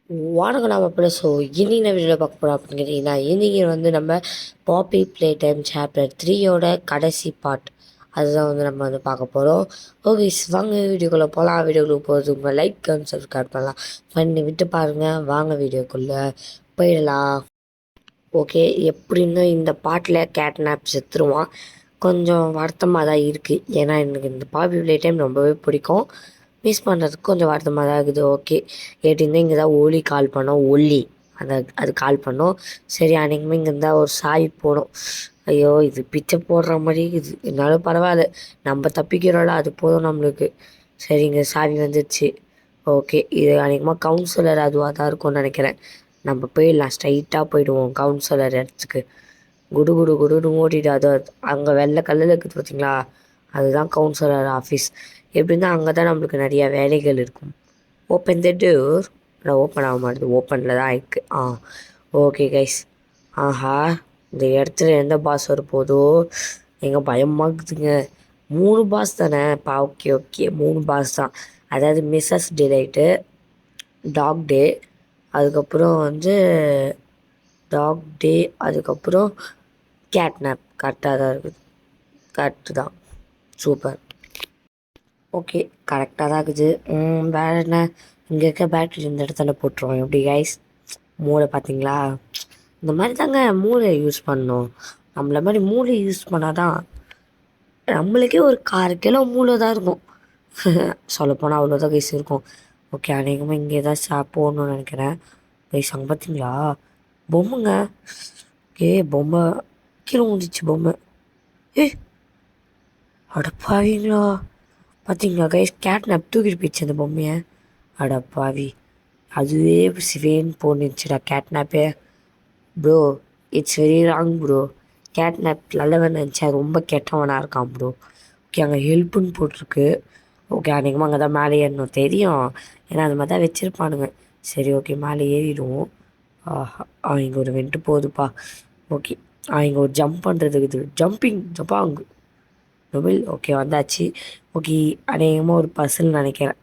வணக்கம் நம்ம கூட. ஸோ இன்னைக்கு நான் வீடியோவில் பார்க்க போகிறோம் அப்படின்னு கேட்டிங்கன்னா, இன்றைக்கி வந்து நம்ம பாப்பி ப்ளே டைம் சாப்டர் 3யோட கடைசி பார்ட் அதுதான் வந்து நம்ம வந்து பார்க்க போகிறோம். ஓகே, வாங்க வீடியோக்குள்ளே போகலாம். வீடியோக்குள்ளே போகிறது உங்கள் லைக் அண்ட் சப்ஸ்கிரைப் பண்ணலாம் பண்ணி விட்டு பாருங்கள். வாங்க வீடியோக்குள்ளே போயிடலாம். ஓகே, எப்படின்னு இந்த பாட்டில் கேட்னாப் செத்துருவான். கொஞ்சம் வருத்தமாக தான் இருக்குது, ஏன்னா எனக்கு இந்த பாப்பி ப்ளே டைம் ரொம்பவே பிடிக்கும். மிஸ் பண்ணுறதுக்கு கொஞ்சம் வருத்தமாக தான் இருக்குது. ஓகே, கேட்டிங்கன்னா இங்கே தான் ஓலி கால் பண்ணோம். ஒல்லி அது கால் பண்ணோம். சரி, அன்றைக்குமே இங்கே இருந்தால் ஒரு சாவி போடும். ஐயோ, இது பிச்சை போடுற மாதிரி இது, என்னாலும் பரவாயில்ல, நம்ம தப்பிக்கிறோம்ல, அது போதும் நம்மளுக்கு. சரி, இங்கே சாவி வந்துடுச்சு. ஓகே, இது அநேகமாக கவுன்சிலர் அதுவாக தான் இருக்கும்னு நினைக்கிறேன். நம்ம போயிடலாம், ஸ்ட்ரைட்டாக போயிடுவோம் கவுன்சிலர் இடத்துக்கு. குடு குடு குடுன்னு ஓடிட்டு அது அங்கே வெள்ளை கல்லில் இருக்குது பார்த்தீங்களா, அதுதான் கவுன்சிலர் ஆஃபீஸ். எப்படின்னா அங்கே தான் நம்மளுக்கு நிறையா வேலைகள் இருக்கும். Open the door. ஓப்பன் ஆக மாட்டேது, ஓப்பனில் தான் இருக்குது. Okay guys. ஆஹா, இந்த இடத்துல எந்த பாஸ் வரப்போதோ எங்கள் பயமாகுதுங்க. 3 பாஸ் தானே ஓகே ஓகே, 3 பாஸ் தான். அதாவது மிஸ்ஸஸ் டிலைட்டு, டாக் டே, அதுக்கப்புறம் வந்து டாக் டே, அதுக்கப்புறம் கேட்னாப். கரெக்டாக தான் இருக்குது, கரெக்டு தான், சூப்பர். ஓகே, கரெக்டாக தான் இருக்குது. வேறு என்ன, இங்கே இருக்க பேட்ரி இந்த இடத்துல போட்டுருவோம். எப்படி கைஸ், மூளை பார்த்தீங்களா? இந்த மாதிரி தாங்க மூளை யூஸ் பண்ணணும். நம்மள மாதிரி மூளை யூஸ் பண்ணால் தான் நம்மளுக்கே ஒரு 1/4 கிலோ மூளை தான் இருக்கும். சொல்லப்போனால் அவ்வளோதான் கைஸ் இருக்கும். ஓகே, அநேகமாக இங்கே தான் போகணுன்னு நினைக்கிறேன். கைஸ் அங்கே பார்த்தீங்களா பொம்மைங்க? ஓகே, பொம்மை கீழே முடிச்சு பொம்மை. ஏ அடப்பாவீங்களா, பார்த்தீங்களா கைஸ், கேட்னாப் தூக்கிட்டு போயிடுச்சு அந்த பொம்மையை. அடப்பாவி, அதுவே சிவேன்னு போணுச்சுடா கேட்னாப்பே. Bro, it's very wrong bro. Kidnap நல்லவன் நினச்சா ரொம்ப கெட்டவனாக இருக்கான் ப்ரோ. ஓகே, அங்கே ஹெல்ப்புன்னு போட்டிருக்கு. ஓகே, அன்றைக்குமா அங்கே தான் மேலே ஏறணும் தெரியும், ஏன்னா அது மாதிரி தான் வச்சுருப்பானுங்க. சரி, ஓகே, மேலே ஏறிடுவோம். இங்கே ஒரு வெண்ட்டு போகுதுப்பா. ஓகே, இங்கே ஒரு ஜம்ப் பண்ணுறதுக்கு இது ஜப்பாங் மொபைல். ஓகே, வந்தாச்சு. ஓகே, அநேகமாக ஒரு பசில் நினைக்கிறேன்.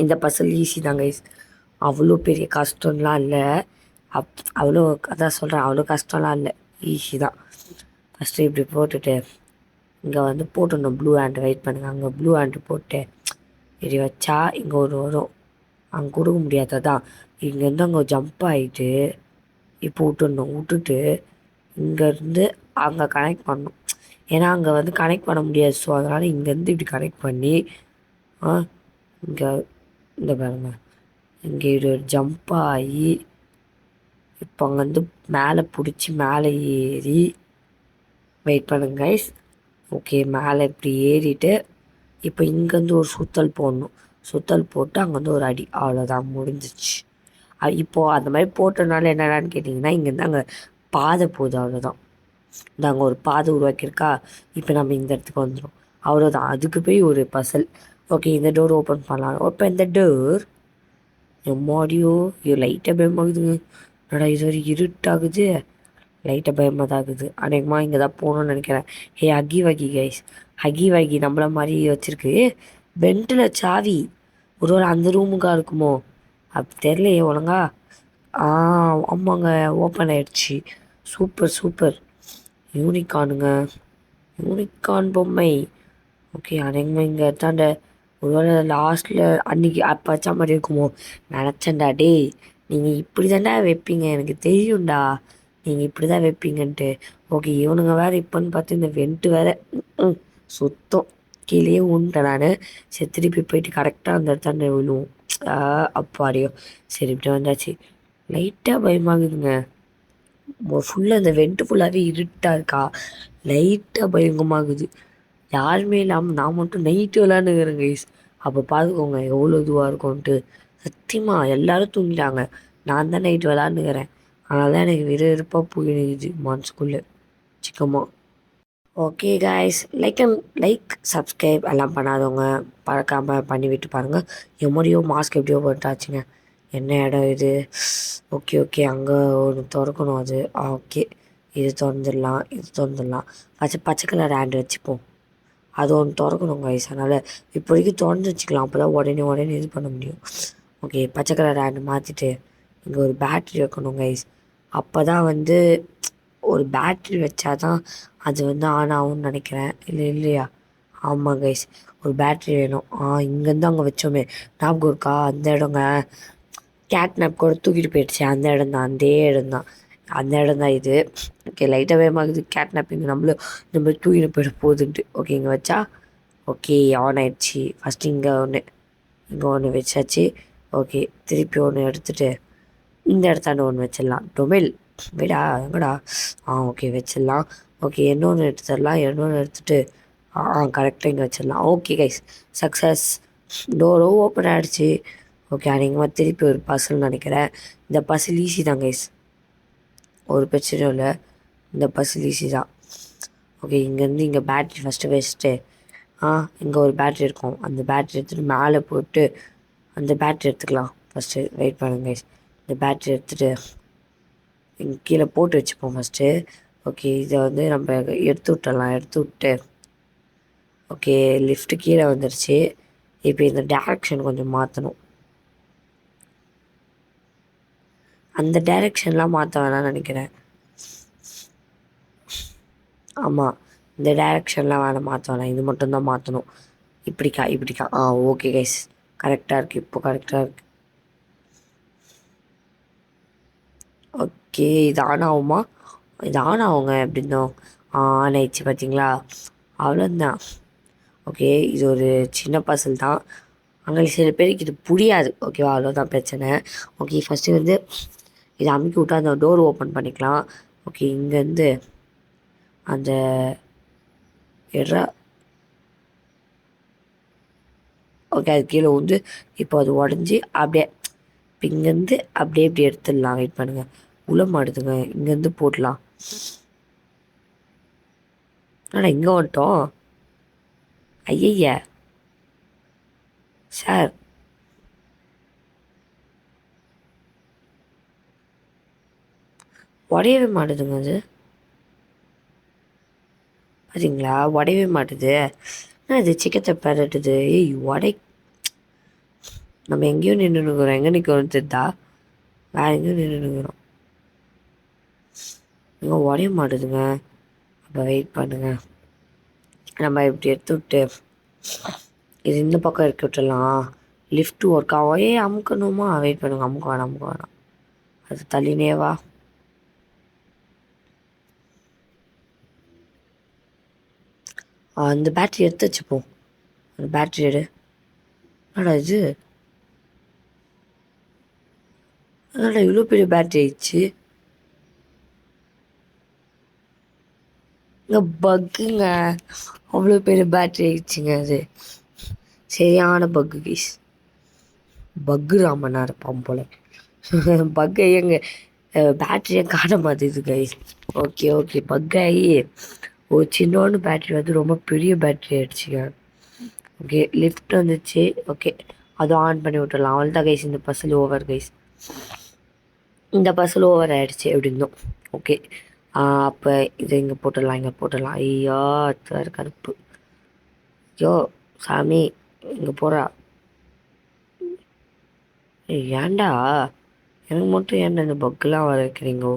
இந்த பசில் ஈஸி தாங்க கைஸ், அவ்வளோ பெரிய கஷ்டம்லாம் இல்லை. அவ்வளோ அதான் சொல்கிறேன், அவ்வளோ கஷ்டம்லாம் இல்லை, ஈஸி தான். ஃபஸ்ட்டு இப்படி போட்டுட்டு இங்கே வந்து போட்டுடணும் ப்ளூ ஹேண்ட். வெயிட் பண்ணுங்கள், அங்கே ப்ளூ ஹேண்டு போட்டு இப்படி வச்சா இங்கே ஒரு வரும். அங்கே கொடுக்க முடியாததான், இங்கேருந்து அங்கே ஜம்ப் ஆகிட்டு இப்போ விட்டுட்டு இங்கேருந்து அங்கே கனெக்ட் பண்ணணும். ஏன்னா அங்கே வந்து கனெக்ட் பண்ண முடியாது. ஸோ அதனால் இங்கேருந்து இப்படி கனெக்ட் பண்ணி இங்கே இந்த பாருங்க, இங்கே இப்படி ஒரு ஜம்ப் ஆகி இப்போ அங்கேருந்து மேலே பிடிச்சி மேலே ஏறி வெயிட் பண்ணுங்க கைஸ். ஓகே, மேலே இப்படி ஏறிட்டு இப்போ இங்கேருந்து ஒரு சுத்தல் போடணும். சுத்தல் போட்டு அங்கேருந்து ஒரு அடி, அவ்வளோதான், முடிஞ்சிச்சு. இப்போது அந்த மாதிரி போட்டனால என்னென்னு கேட்டிங்கன்னா, இங்கேருந்து அங்கே பாதை போகுது, அவ்வளோதான். இந்த அங்கே ஒரு பாதை உருவாக்கியிருக்கா. இப்போ நம்ம இந்த இடத்துக்கு வந்துடும், அவ்வளோதான். அதுக்கு போய் ஒரு பசல். ஓகே, இந்த டோர் ஓப்பன் பண்ணலாம். ஓப்பன் இந்த டோர். எம்மாடியோ, இது லைட்டாக பயமாகுதுங்க. என்னடா இது வரைக்கும் இருட்டாகுது, லைட்டாக பயமாக தான் ஆகுது. அநேகமாக இங்கே தான் போகணுன்னு நினைக்கிறேன். ஹக்கி வாகி கைஸ், ஹக்கி வாகி நம்மள மாதிரி வச்சுருக்கு. பென்ட்டில் சாவி, ஒரு அந்த ரூமுக்காக இருக்குமோ அப்படி தெரியலையே ஒழுங்கா. ஆமாங்க, ஓப்பன் ஆகிடுச்சு. Super super. யூனிகார்னுங்க, யூனிகார்ன் பொம்மை. ஓகே, அநேகமாக இங்கே தாண்ட ஒருவேளை லாஸ்ட்டில் அன்றைக்கி அப்போ வச்சா மாதிரி இருக்குமோ நினச்சேன்டா. டே, நீங்கள் இப்படி தாண்டா வைப்பீங்க, எனக்கு தெரியும்டா நீங்கள் இப்படி தான் வைப்பீங்கன்ட்டு. ஓகே, இவனுங்க வேறு இப்போன்னு பார்த்து இந்த வெண்ட்டு வேறு சுத்தம் கீழே உண்டேன் நான். சரி, திருப்பி போயிட்டு கரெக்டாக அந்த இடத்தாண்ட விழுவோம். அப்பாடியோ. சரி, இப்படி வந்தாச்சு. லைட்டாக பயமாகுதுங்க. ஃபுல்லாக அந்த வெண்ட்டு ஃபுல்லாகவே இருட்டாக இருக்கா, லைட்டாக பயங்கரமாகுது. யாருமே இல்லாமல் நான் மட்டும் நைட்டு விளாண்டுக்கிறேன் கைஸ். அப்போ பார்த்துக்கோங்க எவ்வளோ இதுவாக இருக்கும்ன்ட்டு. சத்தியமாக எல்லோரும் தூங்கிட்டாங்க, நான் தான் நைட்டு விளாண்டுக்கிறேன். அதனால தான் எனக்கு விறுவிறுப்பாக போயிடுது மனசுக்குள்ளே சிக்கமாக. ஓகே காய்ஸ், லைக் சப்ஸ்கிரைப் எல்லாம் பண்ணாதவங்க பறக்காமல் பண்ணி விட்டு பாருங்கள். எம்மடியோ மாஸ்க் எப்படியோ போட்டாச்சுங்க. என்ன இடம் இது? ஓகே ஓகே, அங்கே ஒன்று திறக்கணும் அது. ஓகே, இது திறந்துடலாம். பச்சை கலர் ஹேண்ட் வச்சுப்போம், அது ஒன்று திறக்கணும் கைஸ். அதனால் இப்போதைக்கு திறந்து வச்சுக்கலாம், அப்போ தான் உடனே இது பண்ண முடியும். ஓகே, பச்சை கலர் ஹேண்டு மாற்றிட்டு இங்கே ஒரு பேட்ரி வைக்கணும் கைஸ். அப்போ தான் வந்து ஒரு பேட்ரி வச்சா தான் அது வந்து ஆன் ஆகும்னு நினைக்கிறேன். இல்லையா? ஆமாம் கைஸ், ஒரு பேட்ரி வேணும். இங்கேருந்து அங்கே வச்சோமே, ஞாபகம் இருக்கா? அந்த இடங்க கேட்னாப் கூட தூக்கிட்டு போயிடுச்சு. அந்த இடம் தான், அதே இடம் தான், அந்த இடம் தான் இது. ஓகே, லைட்டாக வேகமாகுது கேட்னாப். இங்கே நம்ம தூக்கிட்டு போயிட போகுதுன்ட்டு. ஓகே, இங்கே வச்சா ஓகே ஆன் ஆயிடுச்சு. ஃபஸ்ட்டு இங்கே ஒன்று வச்சாச்சு. ஓகே, திருப்பி ஒன்று எடுத்துகிட்டு இந்த இடத்தாண்ட ஒன்று வச்சிடலாம். டொமைல் விடா எங்கடா? ஓகே வச்சிடலாம். ஓகே, இன்னொன்று எடுத்துடலாம். இன்னொன்று எடுத்துகிட்டு கரெக்டாக இங்கே வச்சிடலாம். Okay guys, success. டோரும் ஓப்பன் ஆகிடுச்சு. ஓகே, அநேகமாக திருப்பி ஒரு பசில்னு நினைக்கிறேன். இந்த பசில் ஈஸி தான் கைஸ், ஒரு பிரச்சனையும் இல்லை. இந்த பசில் ஈஸி தான். ஓகே, இங்கேருந்து இங்கே பேட்ரி ஃபஸ்ட்டு வச்சுட்டு இங்கே ஒரு பேட்ரி இருக்கும். அந்த பேட்ரி எடுத்துகிட்டு மேலே போட்டு அந்த பேட்ரி எடுத்துக்கலாம். ஃபஸ்ட்டு வெயிட் பண்ணுங்க கைஸ். இந்த பேட்ரி எடுத்துகிட்டு இங்கே கீழே போட்டு வச்சுப்போம் ஃபஸ்ட்டு. ஓகே, இதை வந்து நம்ம எடுத்து விட்டு ஓகே, லிஃப்ட்டு கீழே வந்துடுச்சு. இப்போ இந்த டேரெக்ஷன் கொஞ்சம் மாற்றணும். அந்த டைரெக்ஷன்லாம் மாற்ற வேணாம்னு நினைக்கிறேன். ஆமாம், இந்த டைரெக்ஷன்லாம் மாற்ற வேணாம். இது மட்டும்தான் மாற்றணும். இப்படிக்கா. ஓகே கைஸ், கரெக்டாக இருக்குது. இப்போ கரெக்டாக இருக்குது. ஓகே, இது ஆன் ஆகுமா? இது ஆன் ஆகுங்க எப்படிருந்தோம். ஆன் ஆயிடுச்சு பார்த்தீங்களா? அவ்வளோதான். ஓகே, இது ஒரு சின்ன பசில் தான். அங்கே சில பேருக்கு இது புரியாது. ஓகேவா? அவ்வளோதான் பிரச்சனை. ஓகே, ஃபஸ்ட்டு வந்து இதை அமுக்கி விட்டா அந்த டோர் ஓப்பன் பண்ணிக்கலாம். ஓகே, இங்கேருந்து அந்த ஓகே, அது கீழே வந்து இப்போ அது உடஞ்சி அப்படியே இங்கேருந்து அப்படியே இப்படி எடுத்துடலாம். வெயிட் பண்ணுங்கள், உள்ள மாடுதுங்க. இங்கேருந்து போடலாம். ஆனால் இங்கே வந்துட்டோம். ஐய சார், உடையவே மாட்டுதுங்க அது. பார்த்தீங்களா, உடையவே மாட்டுது. இது சிக்கத்தை பரட்டுது. நம்ம எங்கேயும் நின்றுக்கிறோம். எங்கே நிற்கிறோம் தெரிதா? வேறு எங்கேயும் நின்றுக்கிறோம். இங்கே உடைய மாட்டுதுங்க. அப்போ வெயிட் பண்ணுங்க, நம்ம இப்படி எடுத்து விட்டு இது இந்த பக்கம் இறக்கி விட்டுடலாம். லிஃப்ட்டு ஒர்க் ஆகும். அமுக்கணுமா? வெயிட் பண்ணுங்க, அமுக்க வேணாம். அது தள்ளினேவா. அந்த பேட்ரி எடுத்து வச்சுப்போம். அந்த பேட்ரி எடு. என்னடா இது? என்னடா இவ்வளோ பெரிய பேட்ரி ஆயிடுச்சு? இங்கே பக்குங்க, அவ்வளோ பெரிய பேட்ரி ஆயிடுச்சுங்க. அது சரியான பக்கு கைஸ். பக்கு ராமனா இருப்பான் போல. பக்கை எங்க பேட்ரியை காட்ட மாட்டேது கைஸ். ஓகே, பக்காயி ஒரு சின்னோண்டு பேட்ரி வந்து ரொம்ப பெரிய பேட்ரி ஆகிடுச்சிங்க. ஓகே, லிஃப்ட் வந்துச்சு. ஓகே, அதுவும் ஆன் பண்ணி விட்டுடலாம். அவள் தான் கைஸ், இந்த பஸ்ஸில் ஓவர் கைஸ். இந்த பஸ்ஸில் ஓவர் ஆகிடுச்சு எப்படி இருந்தோம். ஓகே, அப்போ இதை இங்கே போட்டுடலாம். ஐயோ, அது கருப்பு. ஐயோ சாமி, இங்கே போகிறா. ஏன்டா எனக்கு மட்டும் ஏன்டா இந்த பக்கெலாம் வர வைக்கிறீங்கோ?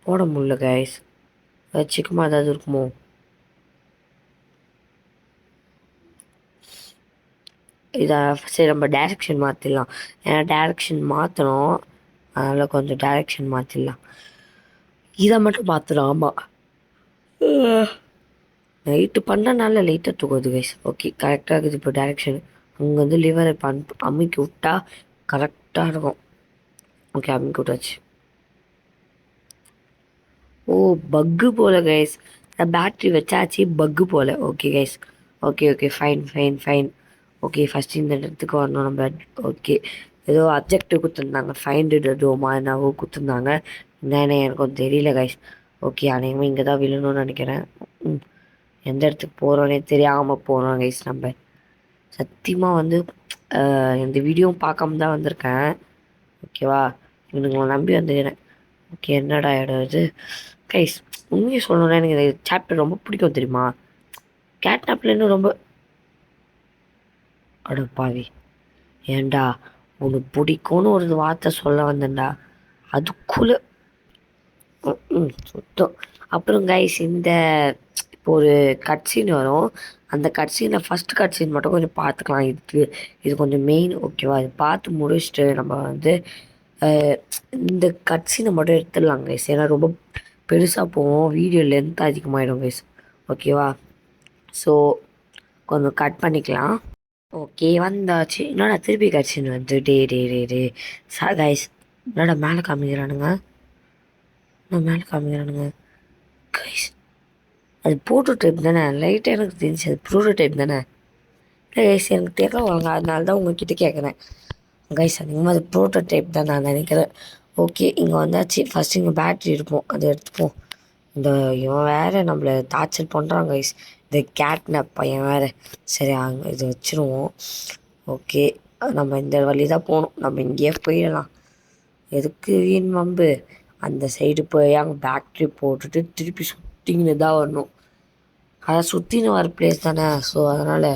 போட முடியல கைஸ். சிக்கமாக ஏதாவது இருக்குமோ? இதை சரி, நம்ம டைரெக்ஷன் மாற்றிடலாம். ஏன்னா டைரெக்ஷன் மாற்றணும், அதனால் கொஞ்சம் டைரெக்ஷன் மாற்றிடலாம். இதை மட்டும் மாற்றணும். ஆமாம், நைட்டு பண்ணனால லைட்டாக தூக்குது கைஸ். ஓகே, கரெக்டாக இருக்குது. இப்போ டைரெக்ஷன் அங்கே வந்து லிவரை அமுக்கி விட்டா கரெக்டாக இருக்கும். ஓகே, அமுக்கி விட்டாச்சு. பக்கு போல் கைஸ். பேட்ரி வச்சாச்சு, பக்கு போல். Okay guys, okay, fine. Okay, first இந்த இடத்துக்கு வரணும் நம்ம. ஓகே, ஏதோ அப்ஜெக்டிவ் கொடுத்துருந்தாங்க. ஃபைண்ட் டோமா என்னவோ கொடுத்துருந்தாங்க. என்னென்ன எனக்கும் தெரியல கைஸ். ஓகே, அநேகமாக இங்கே தான் விழணும்னு நினைக்கிறேன். எந்த இடத்துக்கு போகிறோன்னே தெரியாமல் போகிறோம் கைஸ். நம்ம சத்தியமாக வந்து இந்த வீடியோவும் பார்க்காம தான் வந்திருக்கேன். ஓகேவா? இவனுங்களை நம்பி வந்துக்கிறேன். ஓகே, என்னடா இடம் இது கைஸ்? உண்மையை சொல்லணும்னா எனக்கு இந்த சாப்டர் ரொம்ப பிடிக்கும் தெரியுமா? கேட்னாப்லேருந்து ரொம்ப அடப்பாவி. ஏண்டா உனக்கு பிடிக்கும்னு ஒரு வார்த்தை சொல்ல வந்தேன்டா, அதுக்குள்ளே சுத்தம். அப்புறம் கைஸ் இந்த இப்போ ஒரு கட்சீன் வரும், அந்த கட்சீனில் ஃபஸ்ட் கட்சீன் மட்டும் கொஞ்சம் பார்த்துக்கலாம். இது கொஞ்சம் மெயின், ஓகேவா? இது பார்த்து முடிச்சுட்டு நம்ம வந்து இந்த கட்சீனை மட்டும் எடுத்துடலாம் கைஸ், ஏன்னா ரொம்ப பெருசாக போவோம், வீடியோ லென்த் அதிகமாகிடும் கைஸ், ஓகேவா? ஸோ கொஞ்சம் கட் பண்ணிக்கலாம். ஓகே வந்தாச்சு. என்னடா திருப்பி கட்சின்னு வந்து டே கைஸ், என்னடா மேலே காமிக்கிறானுங்க, நான் மேலே காமிக்கிறானுங்க கைஸ். அது ப்ரோட்டோடைப் தானே? லைட்டாக எனக்கு தெரிஞ்சு அது ப்ரோட்டோடைப் தானே? இல்லை கைஸ், எனக்கு தெரியல வாங்க, அதனால தான் உங்ககிட்ட கேட்குறேன் கைஸ். அதிகமாக அது ப்ரோட்டோடைப் தான் நான் நினைக்கிறேன். ஓகே இங்கே வந்தாச்சு. ஃபஸ்ட்டு இங்கே பேட்ரி இருப்போம், அதை எடுத்துப்போம். இந்த இவன் வேறு நம்மளை டார்ச்சர் பண்ணுறான் கைஸ், இந்த கேட்னப் பையன் வேறு. சரி அங்கே இதை வச்சுருவோம். ஓகே நம்ம இந்த வழி தான் போகணும், நம்ம இங்கேயே போயிடலாம். எதுக்கு வீண் வம்பு? அந்த சைடு போய் அங்கே பேட்ரி போட்டுட்டு திருப்பி சுற்றின்னு தான் வரணும். அதான் சுற்றின்னு வர பிளேஸ் தானே, ஸோ அதனால்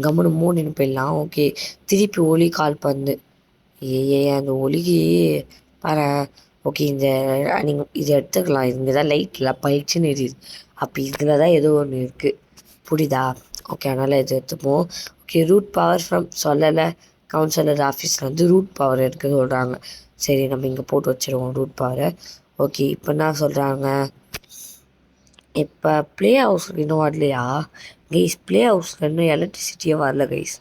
கம்முன்னு மூடின்னு போயிடலாம். ஓகே திருப்பி ஒலி கால் பண்ணு. அந்த ஒலிக்கு பாரு. ஓகே இந்த நீங்கள் இதை எடுத்துக்கலாம், இங்கே தான் லைட்டில் பயிற்சின்னு எரியுது, அப்போ இதில் தான் ஏதோ ஒன்று இருக்குது, புரியுதா? ஓகே அதனால் இதை எடுத்துப்போம். ஓகே ரூட் பவர் ஃப்ரம் சொல்லலை, கவுன்சிலர் ஆஃபீஸில் வந்து ரூட் பவர் எடுக்க சொல்கிறாங்க. சரி நம்ம இங்கே போட்டு வச்சுருவோம் ரூட் பவரை. ஓகே இப்போ என்ன சொல்கிறாங்க, இப்போ ப்ளே ஹவுஸ் இன்னும் வரலையா கைஸ்? ப்ளே ஹவுஸில் இன்னும் எலக்ட்ரிசிட்டியே வரல கைஸ்.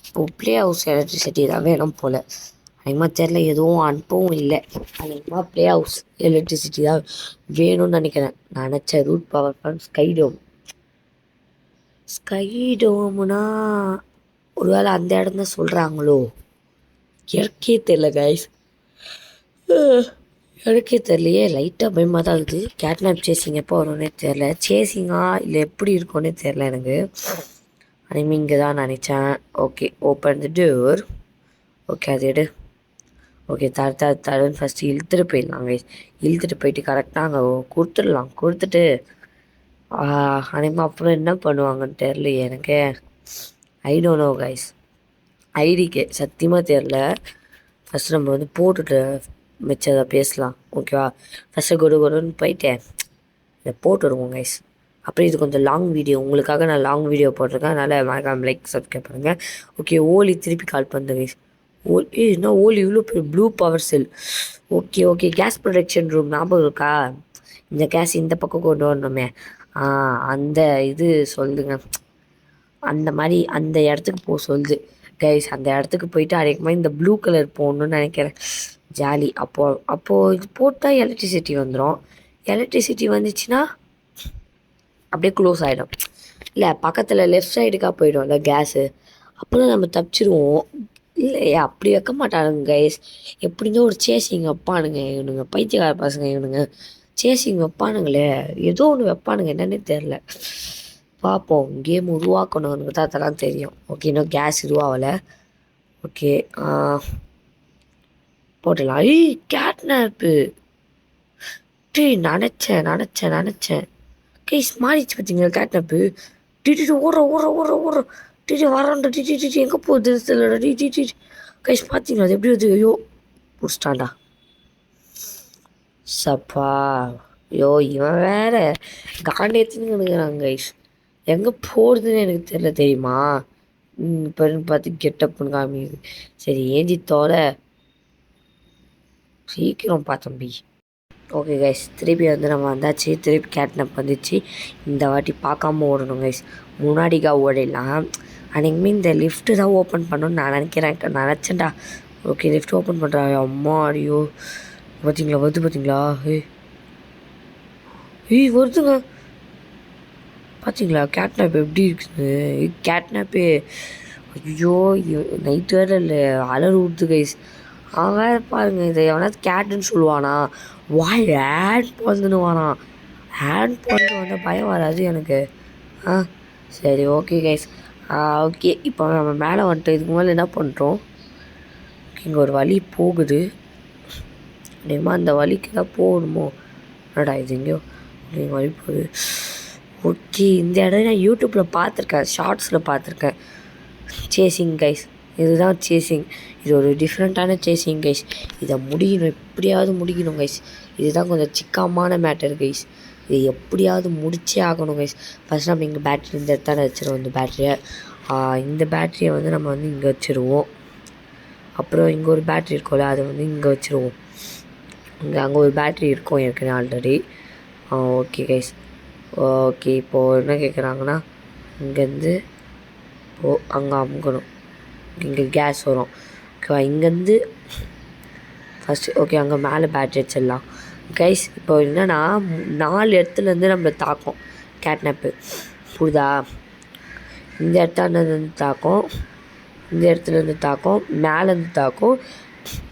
இப்போது ப்ளே ஹவுஸ் எலக்ட்ரிசிட்டி தான் வேணும் போல், அதிகமாக தெரில, எதுவும் அனுப்பவும் இல்லை. அதிகமாக ப்ளே ஹவுஸ் எலக்ட்ரிசிட்டி தான் வேணும்னு நினைக்கிறேன். நான் நினச்சேன் ரூட் பவர் ஃப்ரம் ஸ்கைடோம்னா ஒருவேளை அந்த இடம் தான் சொல்கிறாங்களோ, எனக்கே தெரில கைஸ், எனக்கே தெரியலையே. லைட்டாக பயமாக தான் இருக்குது. கேட்னாப் சேசிங் எப்போ வரும்னே தெரில, சேசிங்கா இல்லை எப்படி இருக்கும்னே தெரில எனக்கு. அதேமாதிரி இங்கே தான் நினச்சேன். Okay open the door. Okay அது எடு. ஓகே தருன்னு ஃபஸ்ட்டு இழுத்துட்டு போயிடலாம் கைஸ். இழுத்துட்டு போயிட்டு கரெக்டாக அங்கே கொடுத்துடலாம். கொடுத்துட்டு அதேமாதிரி அப்புறம் என்ன பண்ணுவாங்கன்னு தெரிலையே எனக்கு. ஐ டோன்ட் நோ கைஸ், ஐடிக்கு சத்தியமாக தெரில. ஃபஸ்ட்டு நம்ம வந்து போட்டுட்டு மிச்சதை பேசலாம், ஓகேவா? ஃபஸ்ட்டு கொடுன்னு போயிட்டேன் இதை போட்டு வருவோம் கைஸ். அப்புறம் இது கொஞ்சம் லாங் வீடியோ, உங்களுக்காக நான் லாங் வீடியோ போட்டிருக்கேன், அதனால் மறக்காம லைக் சப்ஸ்கிரைப் பண்ணுங்கள். ஓகே ஓலி திருப்பி கால் பண்ணுங்க கைஸ். என்ன ஓலி இவ்வளோ பெரிய ப்ளூ பவர் செல். ஓகே கேஸ் ப்ரொடக்ஷன் ரூம் ஞாபகம் இருக்கா? இந்த கேஸ் இந்த பக்கம் கொண்டு வரணுமே, அந்த இது சொல்லுங்க, அந்த மாதிரி அந்த இடத்துக்கு போக சொல்லுது கைஸ். அந்த இடத்துக்கு போயிட்டு அதிகமாக இந்த ப்ளூ கலர் போடணுன்னு நினைக்கிறேன், ஜாலி. அப்போது இது போட்டால் எலக்ட்ரிசிட்டி வந்துடும். எலக்ட்ரிசிட்டி வந்துச்சுன்னா அப்படியே க்ளோஸ் ஆகிடும், இல்லை பக்கத்தில் லெஃப்ட் சைடுக்காக போயிடும் இல்லை கேஸு, அப்புறம் நம்ம தப்பிச்சிருவோம். இல்லையே அப்படி வைக்க மாட்டானுங்க கைஸ், எப்படின்னா ஒரு சேசிங் வைப்பானுங்க இவனுங்க, பைத்தியக்கார பசங்க இவனுங்க. சேசிங் வைப்பானுங்களே, ஏதோ ஒன்று வைப்பானுங்க, என்னன்னே தெரில. பார்ப்போம், கேம் உருவாக்கணுன்னு தான் அதெல்லாம் தெரியும். ஓகே இன்னும் கேஸ் இதுவாகலை. ஓகே போட்டலாம். கேட்னாப்பு நினச்சேன் கைஸ், மாறிச்சு பார்த்தீங்களா கேட்னாப்பு. டிடி ஓடுற டிடி வரான்டா, டிடி எங்கே போகுது தெரியலடா, டிடி கைஸ் பார்த்தீங்களா அது எப்படி வருது? ஐயோ புடிச்சிட்டான்டா, சப்பா. ஐயோ இவன் வேற காண்டேத்துன்னு நினைக்கிறாங்க கைஸ், எங்கே போகிறதுன்னு எனக்கு தெரியல தெரியுமா? இப்போ பார்த்து கெட்டப்புன்னு காமிக்குது. சரி ஏஞ்சி தோல சீக்கிரம் பார்த்தம்பி. ஓகே கைஸ் திருப்பி வந்து நம்ம வந்தாச்சு, திருப்பி கேட்னப் வந்துச்சு. இந்த வாட்டி பார்க்காம ஓடணும் கைஸ், முன்னாடிக்கா ஓடிடலாம். அன்றைக்குமே இந்த லிஃப்ட்டு தான் ஓப்பன் பண்ணணும்னு நான் நினச்சேன்டா. ஓகே லிஃப்ட் ஓப்பன் பண்ணுறா, அம்மா அடியோ பார்த்தீங்களா, வருது பார்த்தீங்களா? வருதுங்க பார்த்தீங்களா கேட்னாப் எப்படி இருக்குது? கேட்னாப்பே ஐயோ நைட்டு வேறு இல்லை, அலர் விடுது கைஸ். அவன் வேறு பாருங்கள், இதை எவனாவது கேட்டுன்னு சொல்லுவானா? வாய் ஹேண்ட் பிறந்துன்னு வரான், ஹேண்ட் பிறந்து வந்தால் பயம் வராது எனக்கு. சரி ஓகே கைஸ். ஓகே இப்போ நம்ம மேலே வந்துட்டோம், இதுக்கு மேலே என்ன பண்ணுறோம்? இங்கே ஒரு வழி போகுது, நேமா அந்த வழிக்கு தான் போகணுமோ? என்னடா இது எங்கேயோ வழி போகுது. ஓகே இந்த இடம் நான் யூடியூப்பில் பார்த்துருக்கேன், ஷார்ட்ஸில் பார்த்துருக்கேன். சேசிங் கைஸ், இதுதான் சேசிங். இது ஒரு டிஃப்ரெண்ட்டான சேசிங் கைஸ். இதை முடிக்கணும், எப்படியாவது முடிக்கணும் கைஸ். இதுதான் கொஞ்சம் சிக்கமான மேட்டர் கைஸ். இது எப்படியாவது முடிச்சே ஆகணும் கைஸ். ஃபஸ்ட் நம்ம இங்கே பேட்ரி இந்த இடத்தான வச்சுருவோம். இந்த பேட்டரியை இந்த பேட்டரியை வந்து நம்ம வந்து இங்கே வச்சுருவோம். அப்புறம் இங்கே ஒரு பேட்ரி இருக்கும்ல, அதை வந்து இங்கே வச்சுருவோம். அங்கே ஒரு பேட்ரி இருக்கும் ஏற்கனவே ஆல்ரெடி. Okay guys. ஓகே, இப்போது என்ன கேட்குறாங்கன்னா இங்கேருந்து அங்கே அமுக்கணும். இங்கே கேஸ் வரும். ஓகேவா? இங்கேருந்து ஃபஸ்ட்டு ஓகே அங்கே மேலே பேட்ரி வச்சிடலாம் கைஸ். இப்போ என்னென்னா 4 இடத்துலேருந்து நம்மளை தாக்கும் கேட்னப்பு. புரியுதா? இந்த இடத்தாண்டருந்து தாக்கும், இந்த இடத்துலேருந்து தாக்கும், மேலேருந்து தாக்கும்.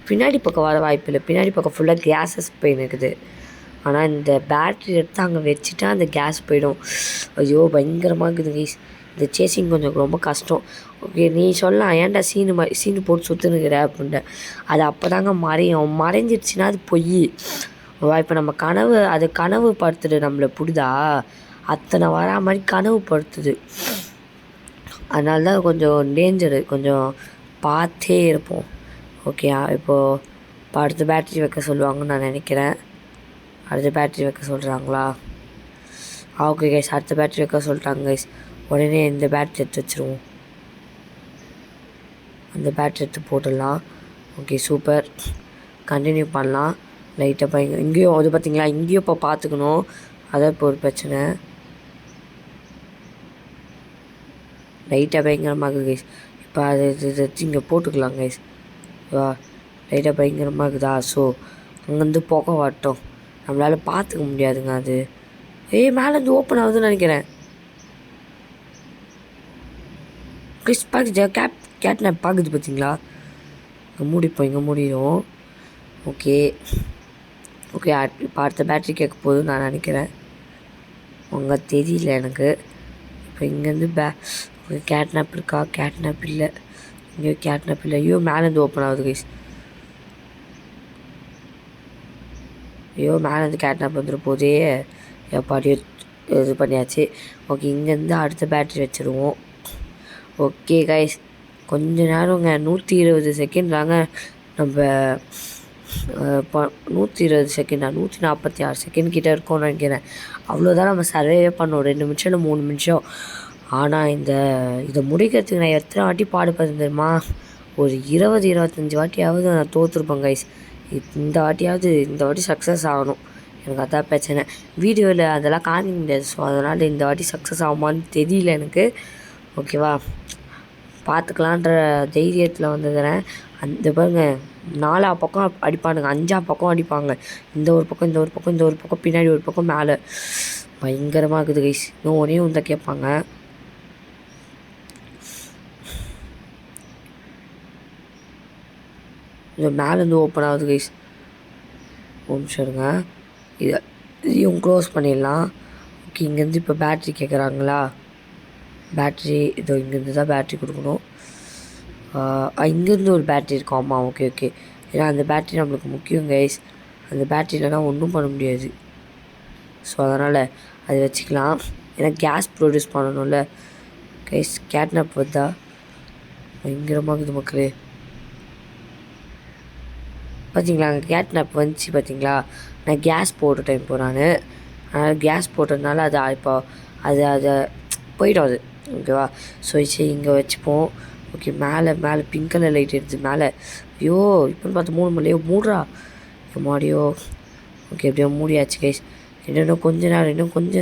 பின்னாடி பக்கம் வர வாய்ப்பு இல்லை. பின்னாடி பக்கம் ஃபுல்லாக கேஸஸ் போயினுக்குது. ஆனால் இந்த பேட்ரி எடுத்து அங்கே வச்சுட்டா அந்த கேஸ் போயிடும். ஐயோ பயங்கரமாக இருக்குது கைஸ். இந்த சேசிங் கொஞ்சம் ரொம்ப கஷ்டம். ஓகே, நீ சொல்லலாம் ஏன்டா சீனு போட்டு சுற்றுனுக்கிற அப்படின்ட்டு. அது அப்போ தாங்க மறைஞ்சிடுச்சுன்னா அது பொய். இப்போ நம்ம கனவு படுத்துது நம்மளை. புரியுதா? அத்தனை வரா மாதிரி கனவு படுத்துது. அதனால தான் கொஞ்சம் டேஞ்சரு. கொஞ்சம் பார்த்தே இருப்போம். ஓகே, இப்போது அடுத்த பேட்ரி வைக்க சொல்லுவாங்கன்னு நான் நினைக்கிறேன். அடுத்த பேட்ரி வைக்க சொல்கிறாங்களா? ஓகே கைஸ், அடுத்த பேட்ரி வைக்க சொல்லிட்டாங்க கைஸ். உடனே இந்த பேட்ரி எடுத்து வச்சுருவோம். அந்த பேட்ரி எடுத்து போட்டுடலாம். Okay, super. கண்டினியூ பண்ணலாம். லைட்டாக போய் இங்கேயும் அது பார்த்திங்களா, இங்கேயும் இப்போ பார்த்துக்கணும். அதான் இப்போ ஒரு பிரச்சனை. லைட்டாக பயங்கரமாக கைஸ். இப்போ அது இங்கே போட்டுக்கலாம் கைஸ். லைட்டாக பயங்கரமாக இருக்குதா? ஸோ அங்கேருந்து புகை வரட்டும். நம்மளால் பார்த்துக்க முடியாதுங்க அது. மேலேருந்து ஓப்பன் ஆகுதுன்னு நினைக்கிறேன். கைஸ் பார்க்குது, கேட்னப் பார்க்குது பார்த்தீங்களா? இங்கே மூடிடும். ஓகே ஓகே, இப்போ அடுத்த பேட்ரி கேட்க போகுதுன்னு நான் நினைக்கிறேன். அங்கே தெரியல எனக்கு. இப்போ இங்கேருந்து கேட்னப் இருக்கா? கேட்னப் இல்லை. இங்கே கேட்னப் இல்லை. ஐயோ மேலேருந்து ஓப்பன் ஆகுது கைஸ். ஐயோ மேலேருந்து கேட்னப் வந்துடும் போதே. எப்பாடியோ இது பண்ணியாச்சு. ஓகே, இங்கேருந்து அடுத்த பேட்ரி வச்சுருவோம். ஓகே கைஸ், கொஞ்ச நேரங்க 120 செகண்ட் தாங்க நம்ம 120 செகண்டா 146 செகண்ட் கிட்டே இருக்கோம்னு நினைக்கிறேன். அவ்வளோதான் நம்ம சர்வேவே பண்ணோம். 2 நிமிஷம் இல்லை 3 நிமிஷம். ஆனால் இதை முடிக்கிறதுக்கு நான் எத்தனை வாட்டி பாடுபடுறேன் தெரியுமா? ஒரு 20-25 வாட்டியாவது நான் தோற்றுருப்பேன் கைஸ். இந்த வாட்டி சக்ஸஸ் ஆகணும். எனக்கு அதான் பிரச்சனை. வீடியோவில் அதெல்லாம் காமிக்க முடியாது. ஸோ அதனால் இந்த வாட்டி சக்ஸஸ் ஆகுமான்னு தெரியல எனக்கு. ஓகேவா? பார்த்துக்கலான்ற தைரியத்தில் வந்துடுறேன். அந்த பாருங்க 4 பக்கம் அடிப்பானுங்க, 5 பக்கம் அடிப்பாங்க. இந்த ஒரு பக்கம், இந்த ஒரு பக்கம், இந்த ஒரு பக்கம், பின்னாடி ஒரு பக்கம், மேலே. பயங்கரமாக இருக்குது கைஸ். இன்னும் ஒரே ஒன்றை கேட்பாங்க. இது மேலேருந்து ஓப்பன் ஆகுது கைஸ். ஒரு நிமிஷம் இருங்க. இதையும் க்ளோஸ் பண்ணிடலாம். ஓகே, இங்கேருந்து இப்போ பேட்ரி கேட்குறாங்களா? பேட்ரி இதோ இங்கேருந்து தான் பேட்ரி கொடுக்கணும். இங்கேருந்து ஒரு பேட்ரி இருக்கும். ஆமாம், ஓகே. ஏன்னா அந்த பேட்ரி நம்மளுக்கு முக்கியம் கைஸ். அந்த பேட்ரி இல்லைனா ஒன்றும் பண்ண முடியாது. ஸோ அதனால் அதை வச்சுக்கலாம். ஏன்னா கேஸ் ப்ரொடியூஸ் பண்ணணும்ல கைஸ். கேட்னப் வந்தா பயங்கரமாகுது மக்களே. பார்த்தீங்களா, அங்கே கேட்னப் வந்துச்சு பார்த்தீங்களா? நான் கேஸ் போட்டுட்டேன் இப்போ. அதனால் கேஸ் போட்டதுனால அது இப்போ அதை போயிடும் அது. ஓகேவா? ஸோ சரி, இங்கே வச்சுப்போம். ஓகே, மேலே பிங்க் கலர் லைட் எடுத்து மேலே. ஐயோ இப்போன்னு பார்த்து 3 மணிலையோ மூடுறா மாடியோ. ஓகே, எப்படியோ மூடியாச்சு கைஸ். இன்னும் கொஞ்ச நேரம் இன்னும் கொஞ்ச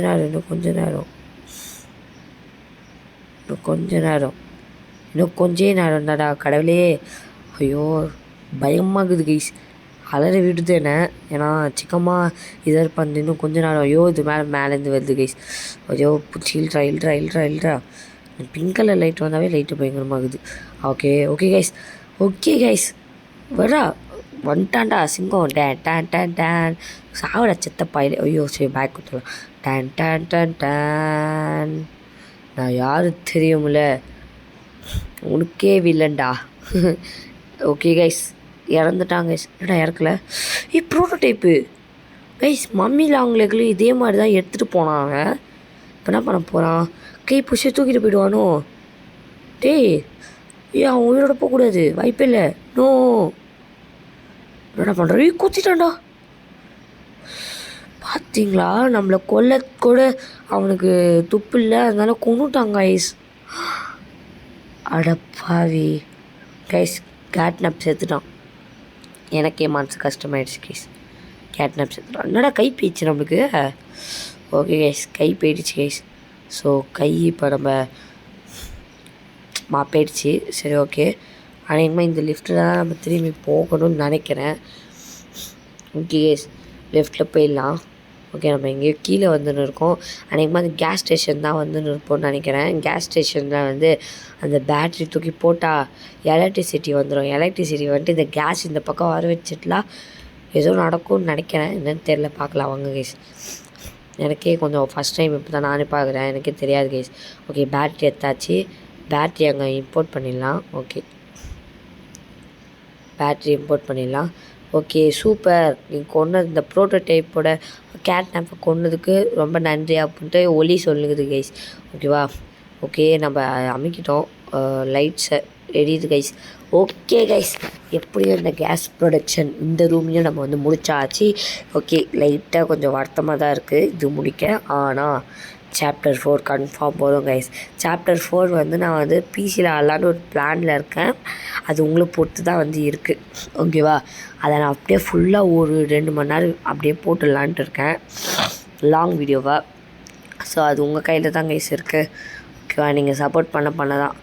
நேரம் தாடா கடவுளே. ஐயோ பயமாகுது கைஸ். அலறி விடுது என்ன. ஏன்னா சிக்கமாக இதர் பண்ணு. இன்னும் கொஞ்ச நேரம். ஐயோ இது மேலேருந்து வருது கைஸ். ஐயோ பிடிச்சி இல்ட்ரா. பிங்க் கலர் லைட் வந்தாவே லைட்டு பயங்கரமாகுது. ஓகே கைஸ் வந்துட்டான்டா சிங்கம். டேன் சாவடா செத்த பாயில. ஐயோ சரி, பேக் கொடுத்துடலாம். டேன் நான் யாரு தெரியும்ல, உனக்கே வில்லன்டா. ஓகே கைஸ், இறந்துட்டாங்க கைஸ். என்னடா இறக்கல? ப்ரோட்டோடைப்பு கைஸ். மம்மி லாங்லேக்லையும் இதே மாதிரி தான் எடுத்துகிட்டு போனாங்க. இப்போ என்ன பண்ண போகிறான்? கை பிடிச்சி தூக்கிட்டு போயிடுவானோ? டேய் ஏன் அவன் உயிரோட போகக்கூடாது, வாய்ப்பே இல்லை. நோ, என்னடா பண்ணுற? குத்திட்டான்டா. பார்த்தீங்களா, நம்மளை கொல்ல கூட அவனுக்கு துப்பு இல்லை, அதனால கொண்டுட்டாங்க ஐஸ். அடப்பாவி கைஸ், கேட்னப் சேர்த்துட்டான். எனக்கே மனசு கஷ்டமாயிடுச்சு கைஸ். கேட்னப் சேர்த்துட்டான். என்னடா கை போயிடுச்சு நம்மளுக்கு. ஓகே கைஸ், கை போயிடுச்சு கைஸ். ஸோ கை இப்போ நம்ம போயிடுச்சு. சரி ஓகே, அநேகமாக இந்த லிஃப்ட்டில் தான் நம்ம திரும்பி போகணும்னு நினைக்கிறேன். ஓகே கைஸ், லெஃப்ட்டில் போயிடலாம். ஓகே, நம்ம எங்கேயோ கீழே வந்துன்னு இருக்கோம். அநேகமாக அந்த கேஸ் ஸ்டேஷன் தான் வந்துன்னு இருப்போம்னு நினைக்கிறேன். கேஸ் ஸ்டேஷனில் வந்து அந்த பேட்ரி தூக்கி போட்டால் எலக்ட்ரிசிட்டி வந்துடும். எலக்ட்ரிசிட்டி வந்துட்டு இந்த கேஸ் இந்த பக்கம் வர வச்சுட்டுலாம் ஏதோ நடக்கும்னு நினைக்கிறேன். என்னென்னு தெரில, பார்க்கலாம் வாங்க கைஸ். எனக்கே கொஞ்சம் ஃபஸ்ட் டைம் இப்போ தான் நானே பார்க்குறேன், எனக்கே தெரியாது கைஸ். ஓகே, பேட்ரி எடுத்தாச்சு. பேட்ரி அங்கே இம்போர்ட் பண்ணிடலாம். ஓகே, பேட்ரி இம்போர்ட் பண்ணிடலாம். ஓகே சூப்பர், நீங்கள் கொண்டு இந்த ப்ரோட்டோடைப்போட கேட்னப்பை கொண்டதுக்கு ரொம்ப நன்றி அப்படின்ட்டு ஒலி சொல்லுது கைஸ். ஓகேவா? ஓகே, நம்ம அமைக்கிட்டோம். லைட்ஸை எரியுது கைஸ். ஓகே கைஸ், எப்படியும் இந்த கேஸ் ப்ரொடக்ஷன் இந்த ரூம்லேயும் நம்ம வந்து முடிச்சாச்சு. ஓகே, லைட்டாக கொஞ்சம் வருத்தமாக தான் இருக்குது இது முடிக்க. ஆனால் சாப்டர் 4 கன்ஃபார்ம் போதும் கைஸ். சாப்டர் 4 வந்து நான் வந்து பிசியில் ஆடலான்னு ஒரு பிளானில் இருக்கேன். அது உங்களை பொறுத்து தான் வந்து இருக்குது. ஓகேவா? அதை நான் அப்படியே ஃபுல்லாக ஒரு 2 மணி நேரம் அப்படியே போட்டுடலான்ட்டு இருக்கேன், லாங் வீடியோவாக. ஸோ அது உங்கள் கையில் தான் கைஸ் இருக்குது. ஓகேவா? நீங்கள் சப்போர்ட் பண்ண தான்.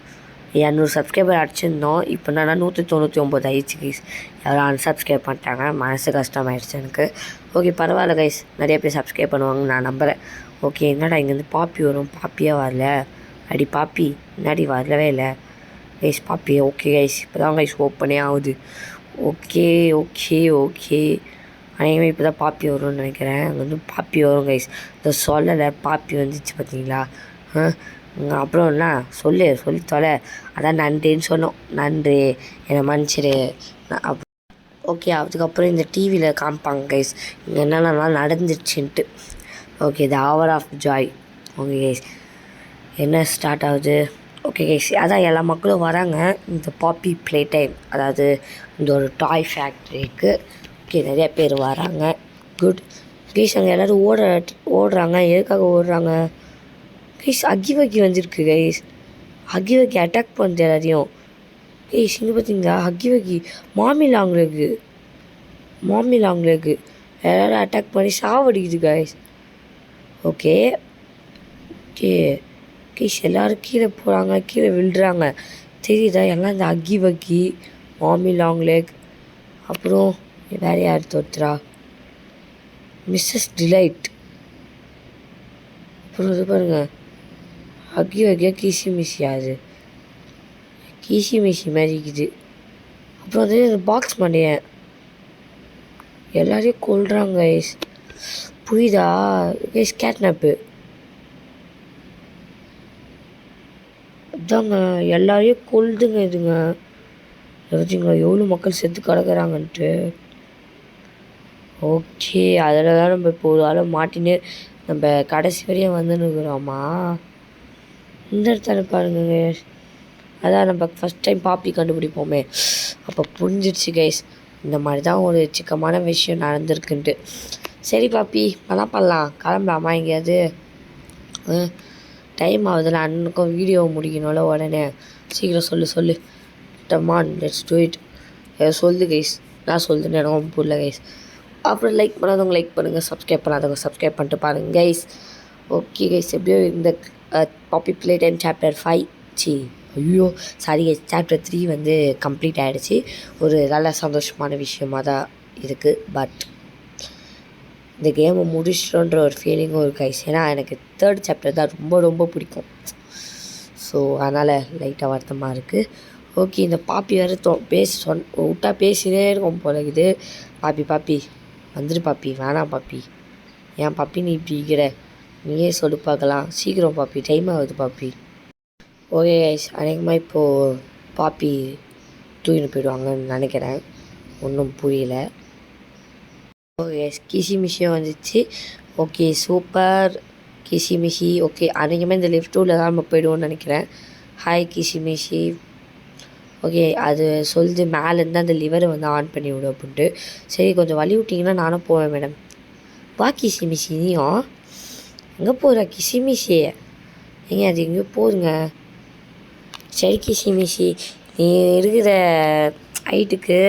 200 சப்ஸ்கிரைபர் அடிச்சிருந்தோம். இப்போ என்னன்னா 199 ஆயிடுச்சு கைஸ். யாரும் அன்சப்ஸ்கிரைப் பண்ணிட்டாங்க, மனசு கஷ்டமாயிடுச்சு எனக்கு. ஓகே பரவாயில்ல கைஸ், நிறைய பேர் சப்ஸ்கிரைப் பண்ணுவாங்கன்னு நான் நம்புகிறேன். ஓகே, என்னடா இங்கேருந்து பாப்பி வரும், பாப்பியாக வரல. அடி பாப்பி, என்னாடி வரலவே இல்லை கைஸ். பாப்பி ஓகே கைஸ், இப்போ தான் கைஸ் ஓப்பனே ஆகுது. ஓகே ஓகே ஓகே, அநேகமாக இப்போ தான் பாப்பி வரும்னு நினைக்கிறேன். அங்கே வந்து பாப்பி வரும் கைஸ். இந்த சொல்லலை, பாப்பி வந்துச்சு பார்த்தீங்களா? அப்புறம் என்ன சொல்லி தொலை. அதான் நன்றின்னு சொன்னோம். நன்றி, என்னை மன்னிச்சிரு. ஓகே, அதுக்கப்புறம் இந்த டிவியில் காமிப்பாங்க கைஸ் இங்கே என்னென்னலாம் நடந்துச்சுன்ட்டு. Okay, the hour of joy. Okay guys, என்ன ஸ்டார்ட் ஆகுது? ஓகே கைஸ், அதான் எல்லா மக்களும் வராங்க இந்த பாப்பி ப்ளே டைம், அதாவது இந்த ஒரு டாய் ஃபேக்ட்ரிக்கு. ஓகே, நிறைய பேர் வராங்க. Good guys. அங்கே எல்லோரும் ஓடுறாங்க. எதுக்காக ஓடுறாங்க கைஸ்? அக்கி வந்துருக்கு கைஸ். அக்கி அட்டாக் பண்ணுது எல்லாரையும் கைஸ். இங்கே பார்த்தீங்களா? அக்கி மாமி லாங் லெக்கு எல்லோரும் அட்டாக் பண்ணி சாவடிக்குது கைஸ். ஓகே ஓகே கைஸ், எல்லோரும் கீழே போகிறாங்க, கீழே விழுறாங்க. தெரியுதா? எல்லாம் இந்த அக்கி மாமி லாங் லெக், அப்புறம் வேறு யார் தோத்துறா? Mrs delight. அப்புறம் இது பாருங்கள், அக்கி கீசி மிஷி மாதிரி இருக்குது. அப்புறம் வந்து பாக்ஸ் மண்டையன் எல்லாரையும் கொல்றாங்க கைஸ். புரியுதா கைஸ்? கேட்னப்பு அதாங்க, எல்லாரையும் கொல்துங்க இதுங்க. பார்த்தீங்களா எவ்வளோ மக்கள் செத்து கிடக்குறாங்கன்ட்டு. ஓகே, அதில் தான் நம்ம இப்போ ஒரு ஆளை மாட்டின்னு நம்ம கடைசி வரையும் வந்துன்னுக்குறோமா? இந்த இடத்துல பாருங்க, அதான் நம்ம ஃபஸ்ட் டைம் பாப்பி கண்டுபிடிப்போமே, அப்போ புரிஞ்சிடுச்சு கைஸ் இந்த மாதிரி தான் ஒரு சிக்கமான விஷயம் நடந்திருக்குன்ட்டு. சரி பாப்பி, நல்லா பண்ணலாம், கிளம்பலாமா எங்கேயாவது? டைம் ஆகுதுல, அண்ணனுக்கும் வீடியோ முடிக்கணும்ல, உடனே சீக்கிரம் சொல்லு. டமான், லெட்ஸ் டூ இட். சொல்லு கைஸ், நான் சொல்லுன்னு எனக்கும் புரியல கைஸ். அப்புறம் லைக் பண்ணாதவங்க லைக் பண்ணுங்கள், சப்ஸ்கிரைப் பண்ணாதவங்க சப்ஸ்கிரைப் பண்ணிட்டு பாருங்கள் கைஸ். ஓகே கைஸ், எப்படியோ இந்த poppy play time chapter 5 sorry guys, chapter 3 வந்து கம்ப்ளீட் ஆகிடுச்சு. ஒரு நல்ல சந்தோஷமான விஷயமாக தான் இருக்குது. பட் இந்த கேமை முடிச்சிட்டோன்ற ஒரு ஃபீலிங்கும் இருக்குது கைஸ். ஏன்னா எனக்கு 3rd சாப்டர் தான் ரொம்ப பிடிக்கும். ஸோ அதனால் லைட்டாக வருத்தமாக இருக்குது. ஓகே, இந்த பாப்பி வேறு விட்டா பேசினே இருக்கும் போல இருக்குது. பாப்பி வந்துடு பாப்பி, வேணாம் பாப்பி, ஏன் பாப்பி நீ இப்படி இருக்கிற? நீயே சொல்லு பார்க்கலாம், சீக்கிரம் பாப்பி, டைம் ஆகுது பாப்பி. ஓகே கைஸ், அநேகமாக இப்போது பாப்பி தூக்கின்னு போயிடுவாங்கன்னு நினைக்கிறேன், ஒன்றும் புரியல. ஓகே கைஸ், கிசிமிஷியும் வந்துச்சு. Okay super கிசிமிஷி. ஓகே, அநேகமாக இந்த லிஃப்ட் டூவில் தான் நம்ம போயிடுவோம்னு நினைக்கிறேன். ஹாய் கிசிமிஷி. ஓகே அது சொல்லுது மேலேருந்து அந்த லிவரை வந்து ஆன் பண்ணி விடு அப்படின்ட்டு. சரி கொஞ்சம் வழி விட்டிங்கன்னா நானும் போவேன் மேடம். வா கிசிமிசி நீயும் எங்கே போகிற கிசிமிசி? ஏங்க அது எங்கேயோ போதுங்க. சரி கிசிமிசி நீ இருக்கிற ஹைட்டுக்கு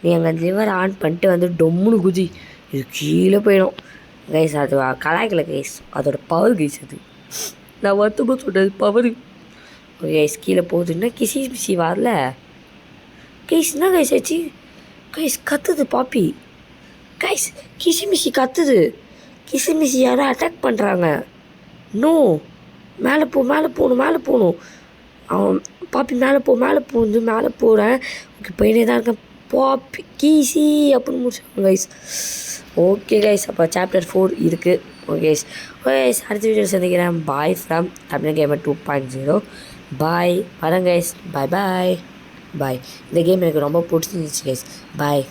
நீ அங்கே லிவர் ஆன் பண்ணிட்டு வந்து டொம்முன்னு குதி, இது கீழே போயிடும் கைஸ். அது கலாய்க்கல கைஸ், அதோட பவர் கைஸ். அது நான் வருத்தமாக சொல்கிறது பவர். ஓகே கைஸ் கீழே போகுதுன்னா கிசிமிசி வரல கைஸ். என்ன கைஸ் ஆச்சு கைஸ்? கத்துது பாப்பி கைஸ். கிசிமிசி கத்துது. கிசிமிசி யாரோ அட்டாக் பண்ணுறாங்க. நோ மேலே போகணும். அவன் பாப்பி மேலே மேலே போகிறேன். ஓகே போயினே தான் இருக்கேன். பாப்பி கீசி அப்படின்னு முடிச்சாங்க கைஸ். ஓகே கைஸ் அப்போ சாப்டர் 4 இருக்குது. ஓகே கைஸ் அடுத்த வீடியோ சந்திக்கிறேன். Bye from Tamil gamer 2.0. Bye வரேன் கைஸ். பாய் இந்த கேம் எனக்கு ரொம்ப பிடிச்சிருந்துச்சு கைஸ். பாய்.